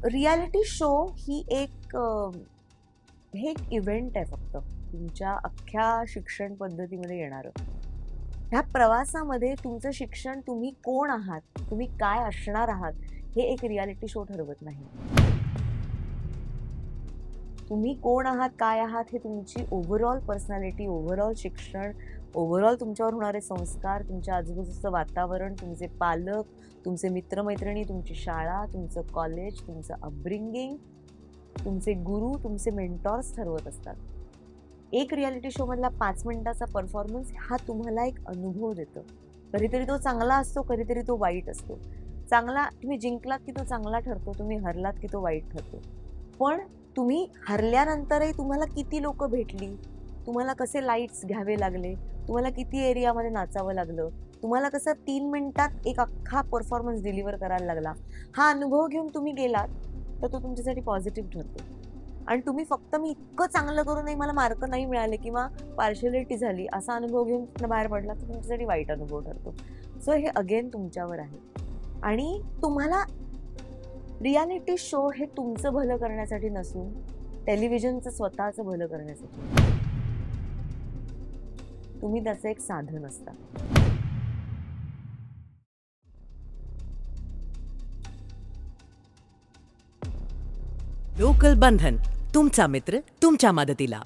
Reality show ही हे एक event आहे फक्त तुमच्या अख्ख्या शिक्षण पद्धतीमध्ये येणारं. ह्या प्रवासामध्ये तुमचं शिक्षण, तुम्ही कोण आहात, तुम्ही काय असणार आहात, हे एक रियालिटी शो ठरवत नाही. तुम्ही कोण आहात, काय आहात, हे तुमची ओव्हरऑल पर्सनॅलिटी, ओव्हरऑल शिक्षण, ओव्हरऑल तुमच्यावर होणारे संस्कार, तुमच्या आजूबाजूचं वातावरण, तुमचे पालक, तुमचे मित्रमैत्रिणी, तुमची शाळा, तुमचं कॉलेज, तुमचं अपब्रिंगिंग, तुमचे गुरु, तुमचे मेंटॉर्स ठरवत असतात. एक रियालिटी शो मधला 5 मिनिटाचा परफॉर्मन्स हा तुम्हाला एक अनुभव देतो. कधीतरी तो चांगला असतो, कधीतरी तो वाईट असतो. चांगला तुम्ही जिंकलात की तो चांगला ठरतो, तुम्ही हरलात की तो वाईट ठरतो. पण तुम्ही हरल्यानंतरही तुम्हाला किती लोक भेटली, तुम्हाला कसे लाईट्स घ्यावे लागले, तुम्हाला किती एरियामध्ये नाचावं लागलं, तुम्हाला कसं 3 मिनिटात एक अख्खा परफॉर्मन्स डिलिव्हर करायला लागला, हा अनुभव घेऊन तुम्ही गेलात तर तो तुमच्यासाठी पॉझिटिव्ह ठरतो. आणि तुम्ही फक्त मी इतकं चांगलं करूनही मला मार्क नाही मिळाले किंवा पार्शलिटी झाली असा अनुभव घेऊन बाहेर पडला तर तुमच्यासाठी वाईट अनुभव ठरतो. सो हे अगेन तुमच्यावर आहे. आणि तुम्हाला रियालिटी शो हे तुमचं भलं करण्यासाठी नसून टेलिव्हिजनचं स्वतःचं भलं करण्यासाठी. तुम्ही त्याचं एक साधन असता. लोकल बंधन, तुमचा मित्र तुमच्या मदतीला.